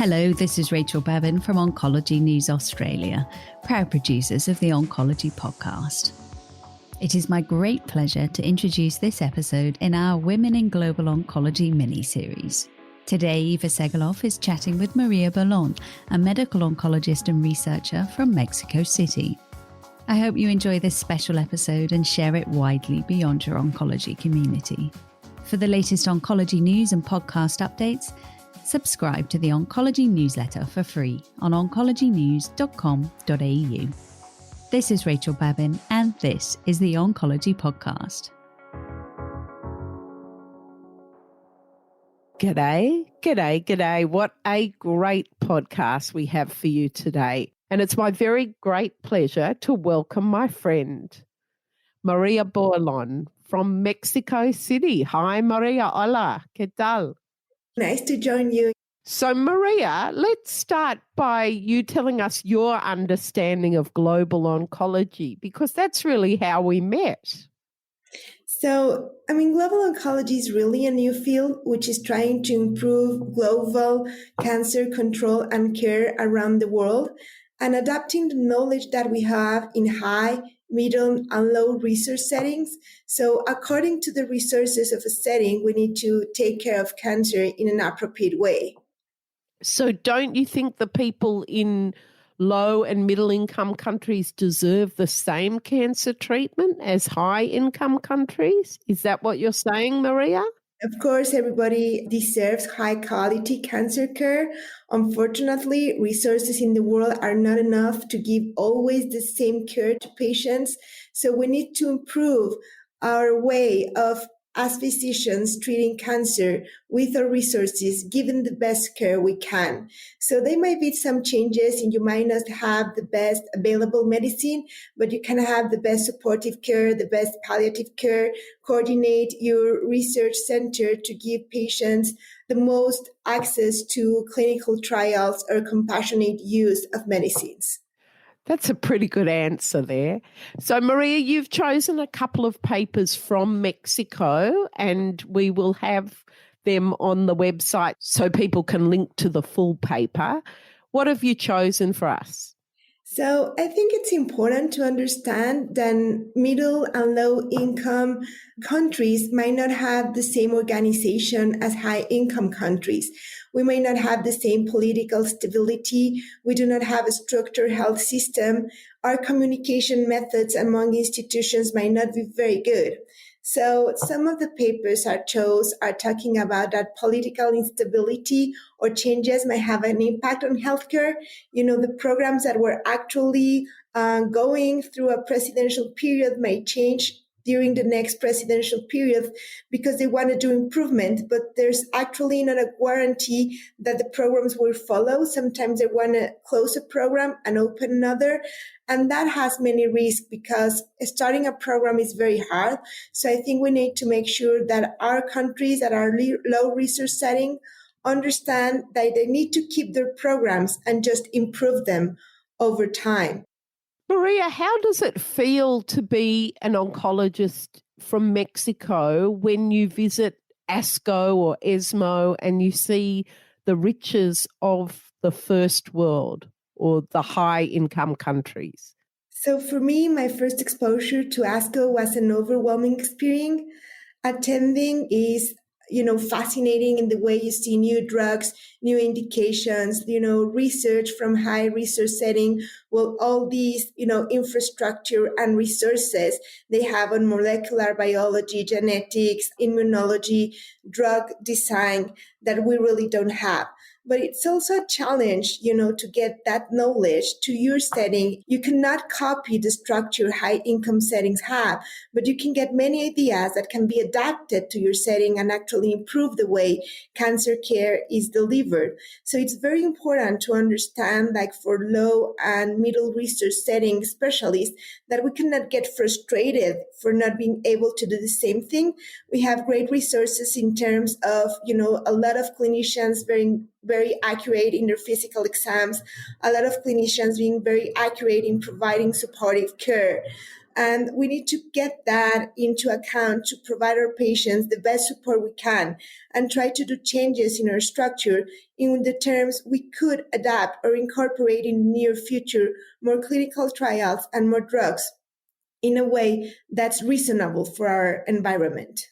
Hello, this is Rachel Bevan from Oncology News Australia, proud producers of the Oncology podcast. It is my great pleasure to introduce this episode in our Women in Global Oncology mini-series. Today, Eva Segelov is chatting with Maria Bourlon, a medical oncologist and researcher from Mexico City. I hope you enjoy this special episode and share it widely beyond your oncology community. For the latest oncology news and podcast updates, subscribe to the Oncology newsletter for free on oncologynews.com.au. This is Rachel Babin, and this is the Oncology Podcast. G'day. What a great podcast we have for you today. And it's my very great pleasure to welcome my friend, Maria Bourlon from Mexico City. Hi, Maria. Hola. ¿Qué tal? Nice to join you. So, Maria, let's start by you telling us your understanding of global oncology, because that's really how we met. So, global oncology is really a new field which is trying to improve global cancer control and care around the world and adapting the knowledge that we have in high, middle, and low resource settings. So according to the resources of a setting, we need to take care of cancer in an appropriate way. So don't you think the people in low and middle income countries deserve the same cancer treatment as high income countries? Is that what you're saying, Maria? Of course, everybody deserves high quality cancer care. Unfortunately, resources in the world are not enough to give always the same care to patients. So we need to improve our way of, as physicians, treating cancer with our resources, giving the best care we can. So there might be some changes and you might not have the best available medicine, but you can have the best supportive care, the best palliative care, coordinate your research center to give patients the most access to clinical trials or compassionate use of medicines. That's a pretty good answer there. So, Maria, you've chosen a couple of papers from Mexico, and we will have them on the website so people can link to the full paper. What have you chosen for us? So I think it's important to understand that middle and low income countries might not have the same organization as high income countries. We may not have the same political stability. We do not have a structured health system. Our communication methods among institutions might not be very good. So some of the papers are talking about that political instability or changes might have an impact on healthcare. The programs that were actually going through a presidential period may change during the next presidential period because they want to do improvement, but there's actually not a guarantee that the programs will follow. Sometimes they want to close a program and open another. And that has many risks because starting a program is very hard. So I think we need to make sure that our countries that are low resource setting understand that they need to keep their programs and just improve them over time. Maria, how does it feel to be an oncologist from Mexico when you visit ASCO or ESMO and you see the riches of the first world or the high-income countries? So for me, my first exposure to ASCO was an overwhelming experience. Attending is fascinating in the way you see new drugs, new indications, research from high resource setting. Well, all these, infrastructure and resources they have on molecular biology, genetics, immunology, drug design that we really don't have. But it's also a challenge, to get that knowledge to your setting. You cannot copy the structure high income settings have, but you can get many ideas that can be adapted to your setting and actually improve the way cancer care is delivered. So it's very important to understand, like for low and middle resource setting specialists, that we cannot get frustrated for not being able to do the same thing. We have great resources in terms of, a lot of clinicians very accurate in their physical exams, a lot of clinicians being very accurate in providing supportive care. And we need to get that into account to provide our patients the best support we can and try to do changes in our structure in the terms we could adapt or incorporate in the near future more clinical trials and more drugs in a way that's reasonable for our environment.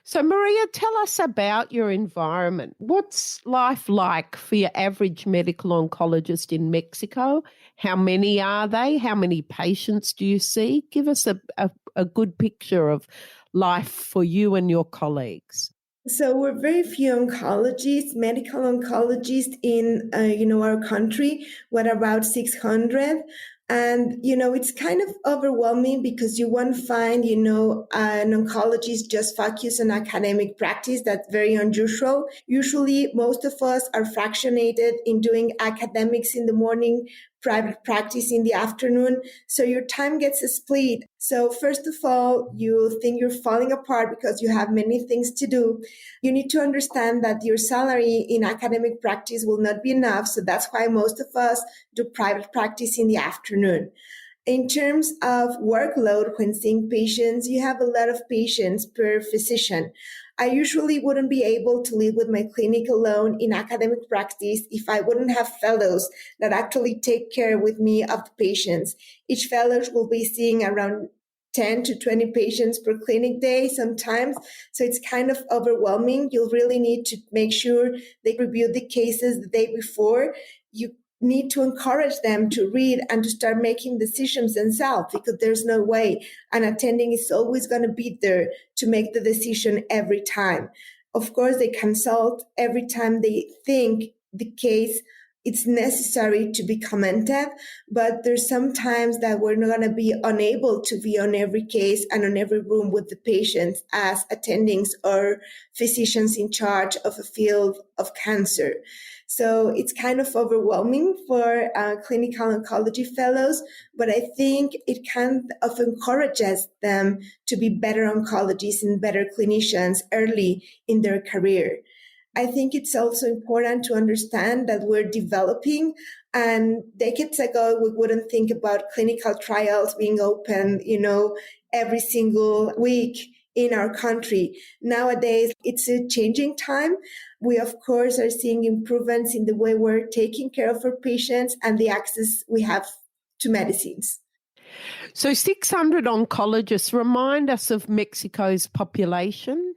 So, Maria, tell us about your environment. What's life like for your average medical oncologist in Mexico? How many are they? How many patients do you see? Give us a good picture of life for you and your colleagues. So we're very few oncologists, medical oncologists in our country. We're about 600. And, it's kind of overwhelming because you won't find, an oncologist just focused on academic practice. That's very unusual. Usually, most of us are fractionated in doing academics in the morning, private practice in the afternoon. So your time gets split. So first of all, you think you're falling apart because you have many things to do. You need to understand that your salary in academic practice will not be enough. So that's why most of us do private practice in the afternoon. In terms of workload, when seeing patients, you have a lot of patients per physician. I usually wouldn't be able to live with my clinic alone in academic practice if I wouldn't have fellows that actually take care with me of the patients. Each fellow will be seeing around 10 to 20 patients per clinic day sometimes. So it's kind of overwhelming. You'll really need to make sure they review the cases the day before. You need to encourage them to read and to start making decisions themselves, because there's no way an attending is always going to be there to make the decision every time. Of course, they consult every time they think the case it's necessary to be commented, but there's sometimes that we're not going to be unable to be on every case and on every room with the patients as attendings or physicians in charge of a field of cancer. So it's kind of overwhelming for clinical oncology fellows, but I think it kind of encourages them to be better oncologists and better clinicians early in their career. I think it's also important to understand that we're developing, and decades ago, we wouldn't think about clinical trials being open, every single week in our country. Nowadays, it's a changing time. We, of course, are seeing improvements in the way we're taking care of our patients and the access we have to medicines. So 600 oncologists, remind us of Mexico's population.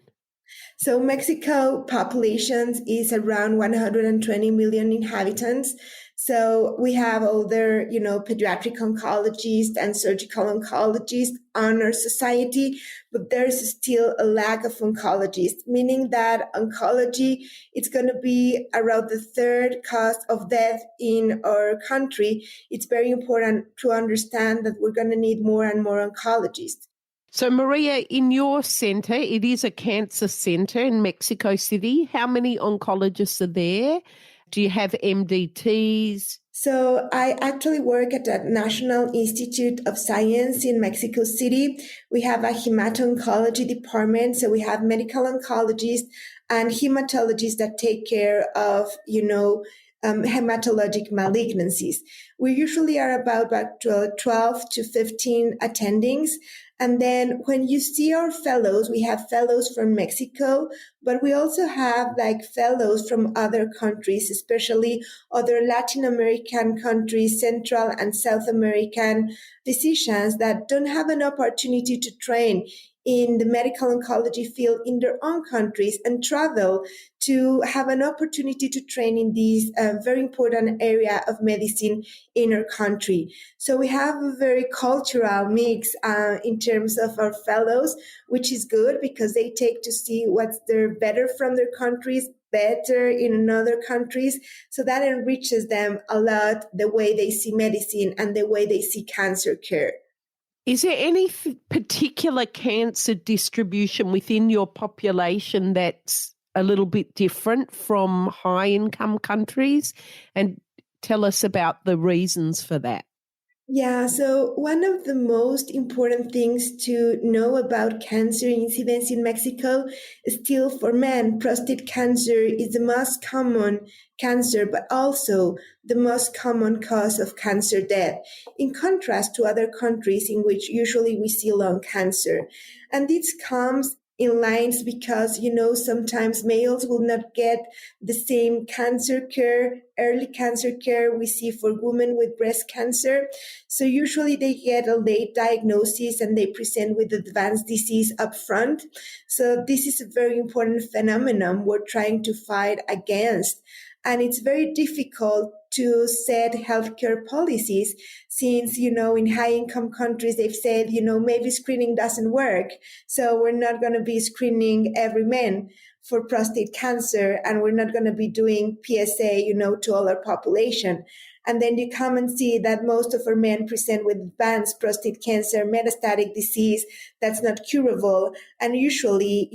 So Mexico population is around 120 million inhabitants. So we have older, pediatric oncologists and surgical oncologists on our society, but there's still a lack of oncologists, meaning that oncology, it's going to be around the third cause of death in our country. It's very important to understand that we're going to need more and more oncologists. So, Maria, in your centre, it is a cancer centre in Mexico City. How many oncologists are there? Do you have MDTs? So I actually work at the National Institute of Science in Mexico City. We have a hemato-oncology department. So we have medical oncologists and hematologists that take care of, hematologic malignancies. We usually are about 12 to 15 attendings. And then when you see our fellows, we have fellows from Mexico, but we also have fellows from other countries, especially other Latin American countries, Central and South American physicians that don't have an opportunity to train in the medical oncology field in their own countries and travel to have an opportunity to train in this very important area of medicine in our country. So we have a very cultural mix in terms of our fellows, which is good because they take to see what's better from their countries, better in other countries. So that enriches them a lot, the way they see medicine and the way they see cancer care. Is there any particular cancer distribution within your population that's a little bit different from high-income countries? And tell us about the reasons for that. Yeah, so one of the most important things to know about cancer incidence in Mexico is still for men, prostate cancer is the most common cancer, but also the most common cause of cancer death, in contrast to other countries in which usually we see lung cancer. And this comes in lines because, sometimes males will not get the same cancer care, early cancer care we see for women with breast cancer. So usually they get a late diagnosis and they present with advanced disease up front. So this is a very important phenomenon we're trying to fight against. And it's very difficult to set healthcare policies since, in high income countries, they've said, maybe screening doesn't work. So we're not going to be screening every man for prostate cancer and we're not going to be doing PSA, to all our population. And then you come and see that most of our men present with advanced prostate cancer, metastatic disease that's not curable. And usually,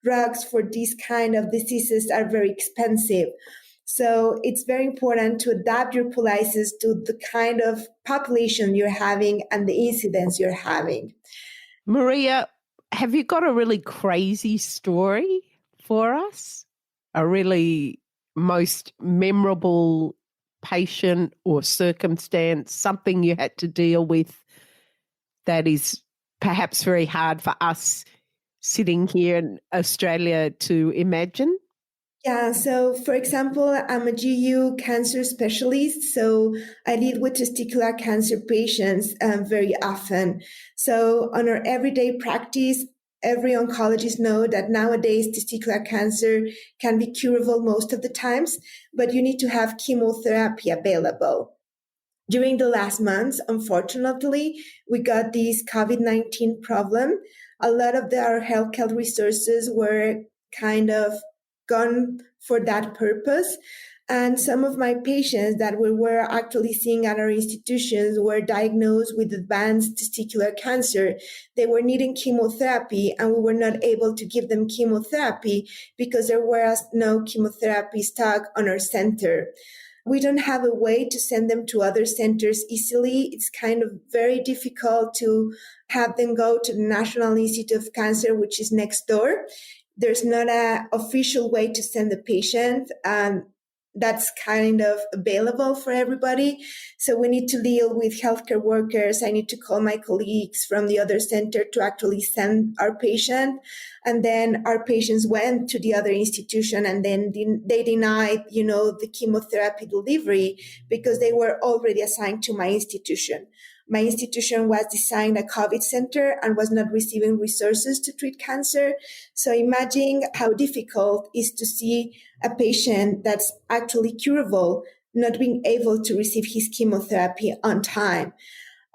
drugs for these kind of diseases are very expensive. So it's very important to adapt your policies to the kind of population you're having and the incidence you're having. Maria, have you got a really crazy story for us? A really most memorable patient or circumstance, something you had to deal with that is perhaps very hard for us sitting here in Australia to imagine? Yeah, so for example, I'm a GU cancer specialist, so I deal with testicular cancer patients very often. So on our everyday practice, every oncologist knows that nowadays testicular cancer can be curable most of the times, but you need to have chemotherapy available. During the last months, unfortunately, we got this COVID-19 problem. A lot of our healthcare resources were kind of gone for that purpose. And some of my patients that we were actually seeing at our institutions were diagnosed with advanced testicular cancer. They were needing chemotherapy, and we were not able to give them chemotherapy because there was no chemotherapy stock on our center. We don't have a way to send them to other centers easily. It's kind of very difficult to have them go to the National Institute of Cancer, which is next door. There's not an official way to send the patient. That's kind of available for everybody. So we need to deal with healthcare workers. I need to call my colleagues from the other center to actually send our patient. And then our patients went to the other institution and then they denied, the chemotherapy delivery because they were already assigned to my institution. My institution was designed a COVID center and was not receiving resources to treat cancer. So imagine how difficult it is to see a patient that's actually curable not being able to receive his chemotherapy on time.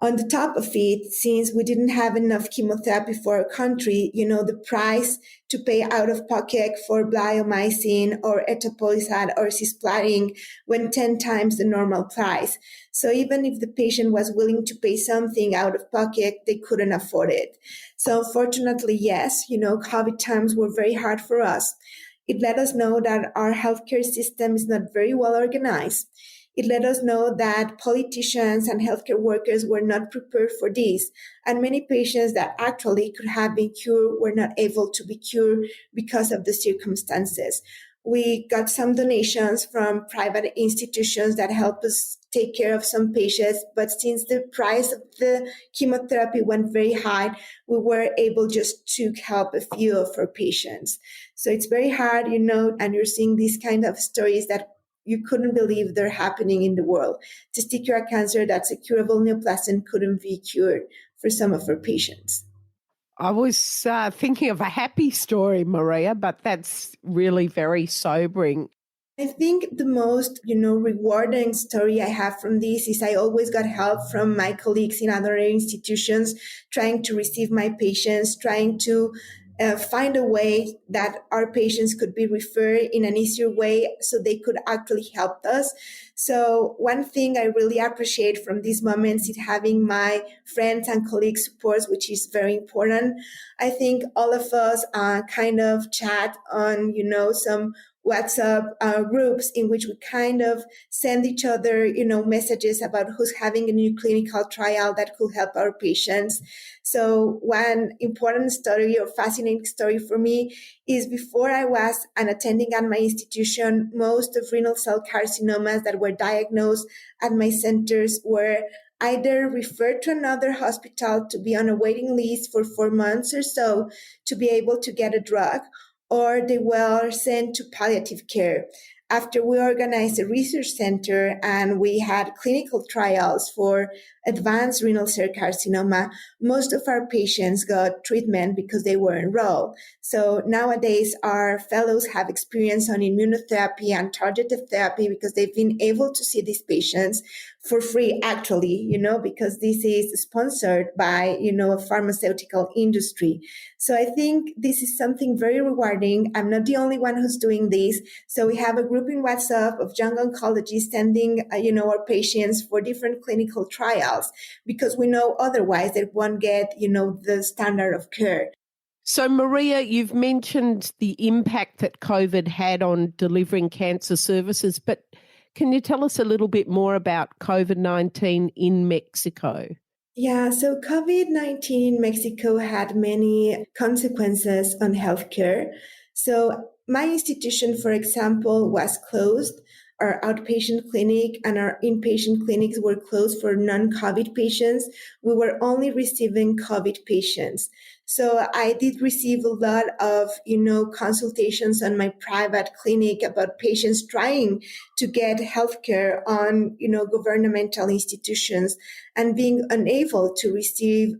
On the top of it, since we didn't have enough chemotherapy for our country, the price to pay out of pocket for bleomycin or etoposide or cisplatin went 10 times the normal price. So even if the patient was willing to pay something out of pocket, they couldn't afford it. So unfortunately, yes, COVID times were very hard for us. It let us know that our healthcare system is not very well organized. It let us know that politicians and healthcare workers were not prepared for this. And many patients that actually could have been cured were not able to be cured because of the circumstances. We got some donations from private institutions that help us take care of some patients. But since the price of the chemotherapy went very high, we were able just to help a few of our patients. So it's very hard, and you're seeing these kind of stories that you couldn't believe they're happening in the world. Testicular cancer, that's a curable neoplasm, couldn't be cured for some of our patients. I was thinking of a happy story, Maria, but that's really very sobering. I think the most, rewarding story I have from this is I always got help from my colleagues in other institutions trying to receive my patients, trying to find a way that our patients could be referred in an easier way so they could actually help us. So one thing I really appreciate from these moments is having my friends and colleagues support, which is very important. I think all of us kind of chat on, some WhatsApp groups in which we kind of send each other, messages about who's having a new clinical trial that could help our patients. So one important story or fascinating story for me is before I was an attending at my institution, most of renal cell carcinomas that were diagnosed at my centers were either referred to another hospital to be on a waiting list for 4 months or so to be able to get a drug, or they were sent to palliative care. After we organized a research center and we had clinical trials for advanced renal cell carcinoma, most of our patients got treatment because they were enrolled. So nowadays, our fellows have experience on immunotherapy and targeted therapy because they've been able to see these patients for free, actually, because this is sponsored by, a pharmaceutical industry. So I think this is something very rewarding. I'm not the only one who's doing this. So we have a group in WhatsApp of young oncologists sending, our patients for different clinical trials because we know otherwise they won't get, the standard of care. So, Maria, you've mentioned the impact that COVID had on delivering cancer services, but can you tell us a little bit more about COVID-19 in Mexico? Yeah, so COVID-19 in Mexico had many consequences on healthcare. So my institution, for example, was closed. Our outpatient clinic and our inpatient clinics were closed for non-COVID patients. We were only receiving COVID patients. So I did receive a lot of, consultations on my private clinic about patients trying to get healthcare on, governmental institutions and being unable to receive,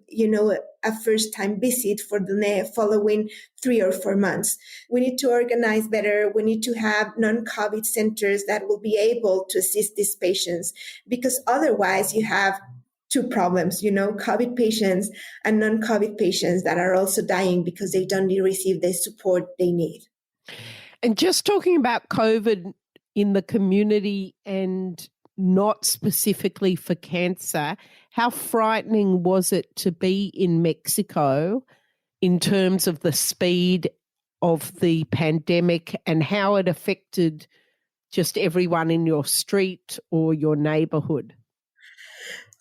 a first-time visit for the following 3 or 4 months. We need to organize better. We need to have non-COVID centers that will be able to assist these patients because otherwise you have two problems, COVID patients and non-COVID patients that are also dying because they don't receive the support they need. And just talking about COVID in the community and not specifically for cancer, how frightening was it to be in Mexico in terms of the speed of the pandemic and how it affected just everyone in your street or your neighborhood?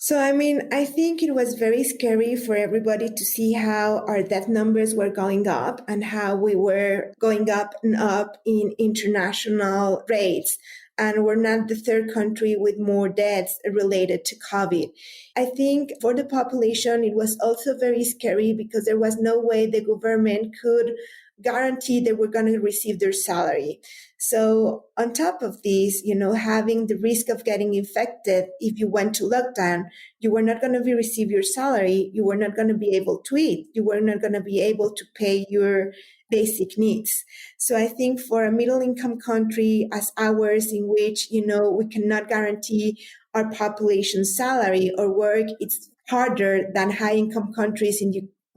So, I think it was very scary for everybody to see how our death numbers were going up and how we were going up and up in international rates. And we're not the third country with more deaths related to COVID. I think for the population, it was also very scary because there was no way the government could guarantee they were going to receive their salary. So on top of this, having the risk of getting infected if you went to lockdown, you were not going to receive your salary. You were not going to be able to eat. You were not going to be able to pay your basic needs. So I think for a middle income country as ours, in which, we cannot guarantee our population's salary or work, it's harder than high income countries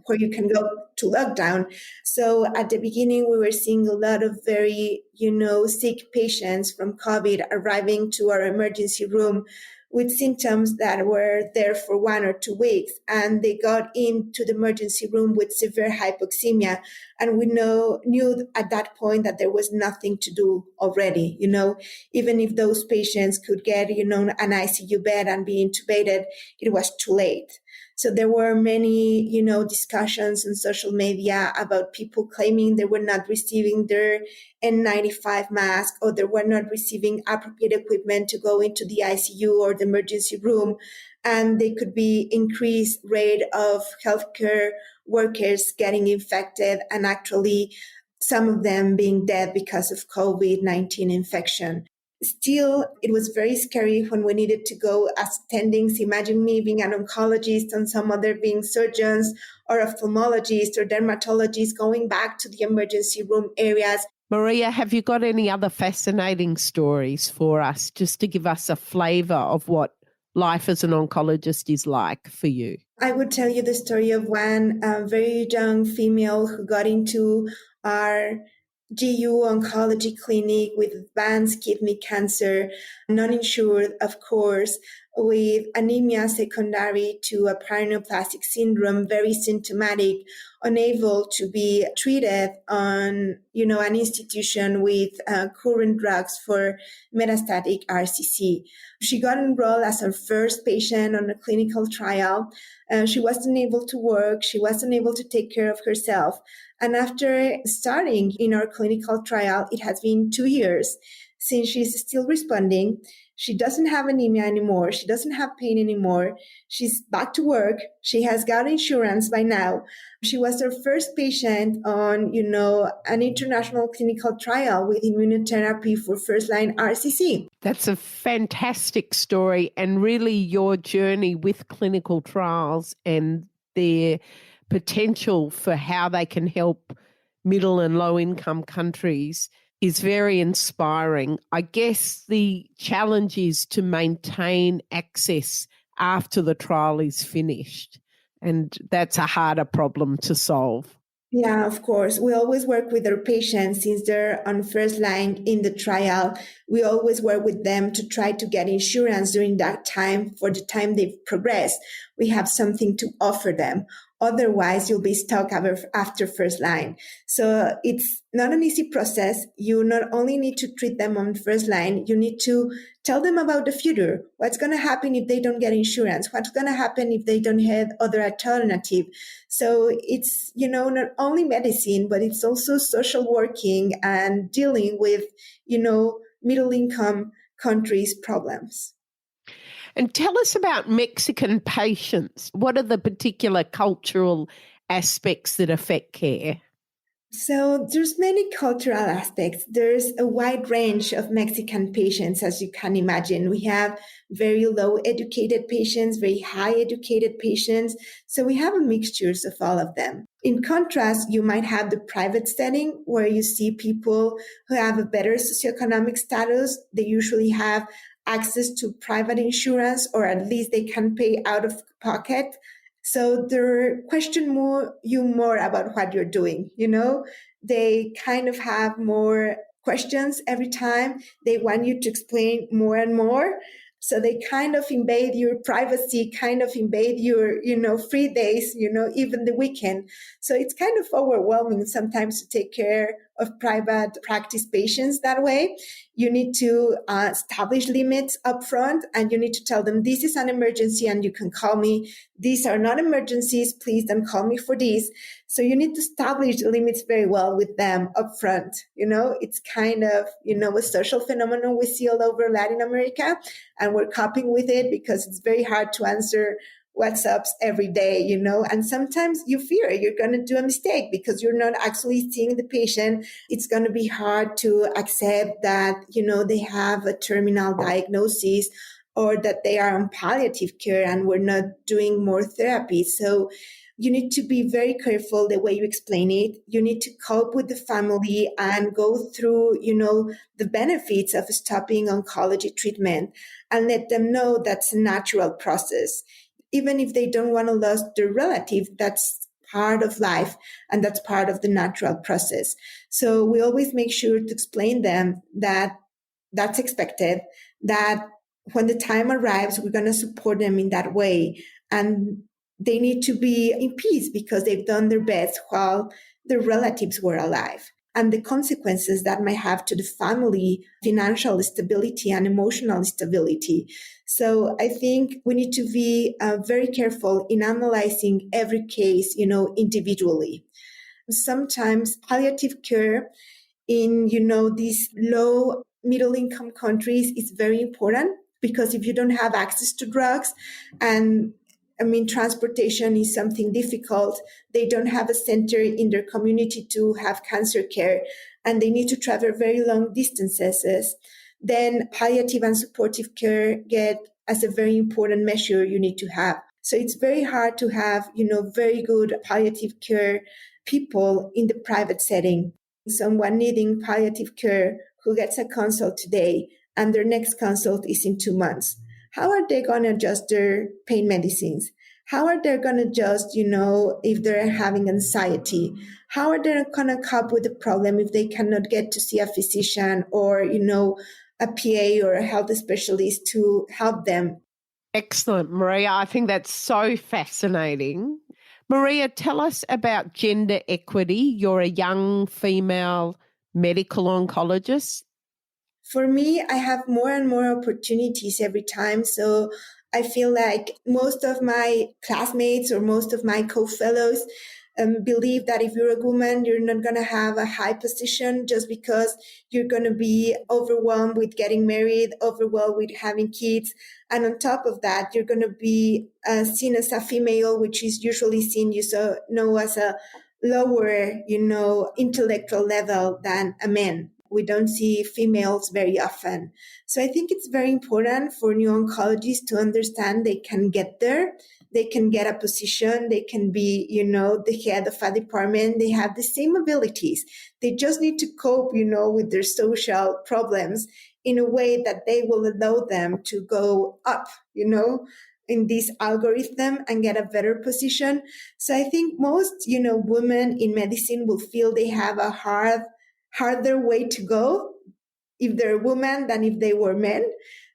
where you can go to lockdown. So at the beginning, we were seeing a lot of very, sick patients from COVID arriving to our emergency room with symptoms that were there for 1 or 2 weeks. And they got into the emergency room with severe hypoxemia. And we knew at that point that there was nothing to do already. Even if those patients could get, an ICU bed and be intubated, it was too late. So there were many, discussions on social media about people claiming they were not receiving their N95 mask or they were not receiving appropriate equipment to go into the ICU or the emergency room. And they could be increased rate of healthcare workers getting infected and actually some of them being dead because of COVID-19 infection. Still, it was very scary when we needed to go as attendings. Imagine me being an oncologist and some other being surgeons or ophthalmologists or dermatologists going back to the emergency room areas. Maria, have you got any other fascinating stories for us just to give us a flavour of what life as an oncologist is like for you? I would tell you the story of one very young female who got into our GU oncology clinic with advanced kidney cancer, non-insured, of course. with anemia secondary to a paraneoplastic syndrome, very symptomatic, unable to be treated on, an institution with current drugs for metastatic RCC. She got enrolled as her first patient on a clinical trial. She wasn't able to work. She wasn't able to take care of herself. And after starting in our clinical trial, it has been 2 years since she's still responding. She doesn't have anemia anymore. She doesn't have pain anymore. She's back to work. She has got insurance by now. She was our first patient on, an international clinical trial with immunotherapy for first-line RCC. That's a fantastic story, and really your journey with clinical trials and their potential for how they can help middle and low income countries is very inspiring. I guess the challenge is to maintain access after the trial is finished, and that's a harder problem to solve. Yeah, of course. We always work with our patients since they're on first line in the trial. We always work with them to try to get insurance during that time. For the time they've progressed, we have something to offer them. Otherwise, you'll be stuck after first line. So it's not an easy process. You not only need to treat them on first line, you need to tell them about the future. What's going to happen if they don't get insurance? What's going to happen if they don't have other alternative? So it's, not only medicine, but it's also social working and dealing with, middle income countries' problems. And tell us about Mexican patients. What are the particular cultural aspects that affect care? So there's many cultural aspects. There's a wide range of Mexican patients, as you can imagine. We have very low educated patients, very high educated patients. So we have a mixture of all of them. In contrast, you might have the private setting where you see people who have a better socioeconomic status. They usually have access to private insurance, or at least they can pay out of pocket. So they question you more about what you're doing. They kind of have more questions every time. They want you to explain more and more. So they kind of invade your privacy, kind of invade your, free days, even the weekend. So it's kind of overwhelming sometimes to take care of private practice patients that way. You need to establish limits upfront, and you need to tell them this is an emergency and you can call me. These are not emergencies. Please don't call me for this. So you need to establish the limits very well with them upfront. It's kind of, a social phenomenon we see all over Latin America, and we're coping with it because it's very hard to answer WhatsApps every day, and sometimes you fear you're going to do a mistake because you're not actually seeing the patient. It's going to be hard to accept that, they have a terminal diagnosis or that they are on palliative care and we're not doing more therapy. So you need to be very careful the way you explain it. You need to cope with the family and go through, the benefits of stopping oncology treatment and let them know that's a natural process. Even if they don't want to lose their relative, that's part of life and that's part of the natural process. So we always make sure to explain them that that's expected, that when the time arrives, we're going to support them in that way. And they need to be in peace because they've done their best while their relatives were alive. And the consequences that might have to the family, financial stability and emotional stability. So I think we need to be very careful in analyzing every case, individually. Sometimes palliative care in, these low middle income countries is very important because if you don't have access to drugs and transportation is something difficult. They don't have a center in their community to have cancer care, and they need to travel very long distances. Then palliative and supportive care get as a very important measure you need to have. So it's very hard to have, very good palliative care people in the private setting. Someone needing palliative care who gets a consult today and their next consult is in 2 months. How are they going to adjust their pain medicines? How are they going to adjust, if they're having anxiety? How are they going to cope with the problem if they cannot get to see a physician or, a PA or a health specialist to help them? Excellent, Maria. I think that's so fascinating. Maria, tell us about gender equity. You're a young female medical oncologist. For me, I have more and more opportunities every time. So I feel like most of my classmates or most of my co-fellows believe that if you're a woman, you're not going to have a high position just because you're going to be overwhelmed with getting married, overwhelmed with having kids. And on top of that, you're going to be seen as a female, which is usually seen, as a lower, intellectual level than a man. We don't see females very often. So I think it's very important for new oncologists to understand they can get there. They can get a position. They can be, the head of a department. They have the same abilities. They just need to cope, with their social problems in a way that they will allow them to go up, in this algorithm and get a better position. So I think most, women in medicine will feel they have a harder way to go if they're a woman than if they were men.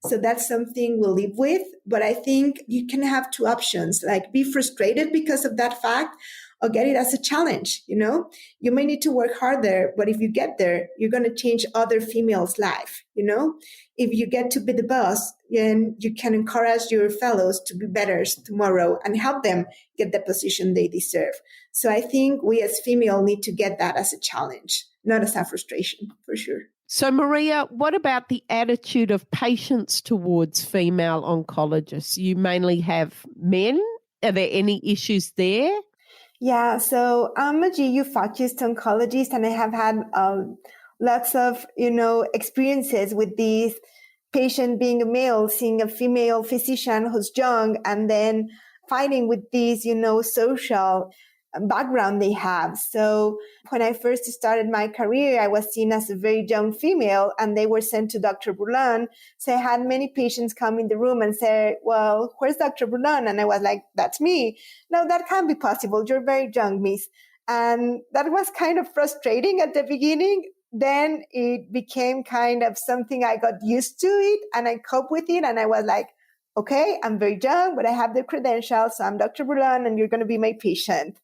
So that's something we'll live with. But I think you can have two options, like be frustrated because of that fact or get it as a challenge. You may need to work harder, but if you get there, you're going to change other females' life. If you get to be the boss, then you can encourage your fellows to be better tomorrow and help them get the position they deserve. So I think we as female need to get that as a challenge, not as a frustration, for sure. So, Maria, what about the attitude of patients towards female oncologists? You mainly have men. Are there any issues there? Yeah, so I'm a GU-focused oncologist, and I have had lots of, experiences with these patient being a male, seeing a female physician who's young, and then fighting with these, social background they have. So when I first started my career, I was seen as a very young female, and they were sent to Dr. Bourlon. So I had many patients come in the room and say, well, where's Dr. Bourlon? And I was like, that's me. No, that can't be possible. You're very young, miss. And that was kind of frustrating at the beginning. Then it became kind of something I got used to it, and I coped with it. And I was like, okay, I'm very young, but I have the credentials. So I'm Dr. Bourlon, and you're going to be my patient.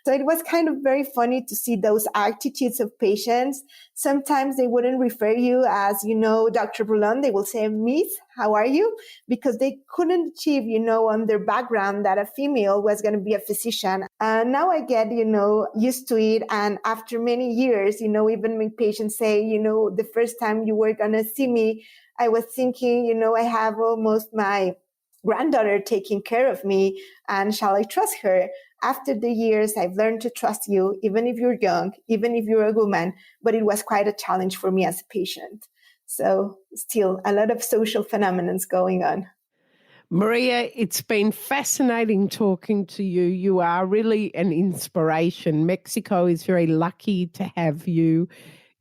So it was kind of very funny to see those attitudes of patients. Sometimes they wouldn't refer you as, Dr. Bourlon. They will say, Miss, how are you? Because they couldn't achieve, on their background that a female was going to be a physician. And now I get, used to it. And after many years, even when patients say, the first time you were going to see me, I was thinking, I have almost my granddaughter taking care of me, and shall I trust her? After the years, I've learned to trust you, even if you're young, even if you're a woman, but it was quite a challenge for me as a patient. So still a lot of social phenomena going on. Maria, it's been fascinating talking to you. You are really an inspiration. Mexico is very lucky to have you.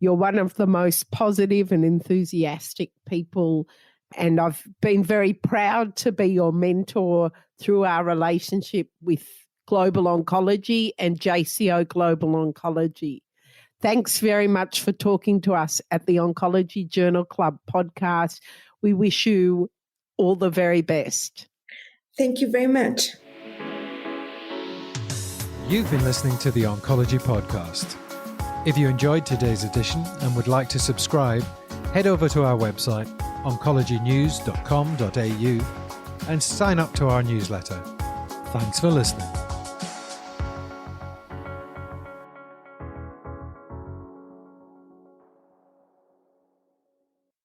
You're one of the most positive and enthusiastic people, and I've been very proud to be your mentor through our relationship with Global Oncology and JCO Global Oncology. Thanks very much for talking to us at the Oncology Journal Club podcast. We wish you all the very best. Thank you very much. You've been listening to the Oncology podcast. If you enjoyed today's edition and would like to subscribe, head over to our website, oncologynews.com.au, and sign up to our newsletter. Thanks for listening.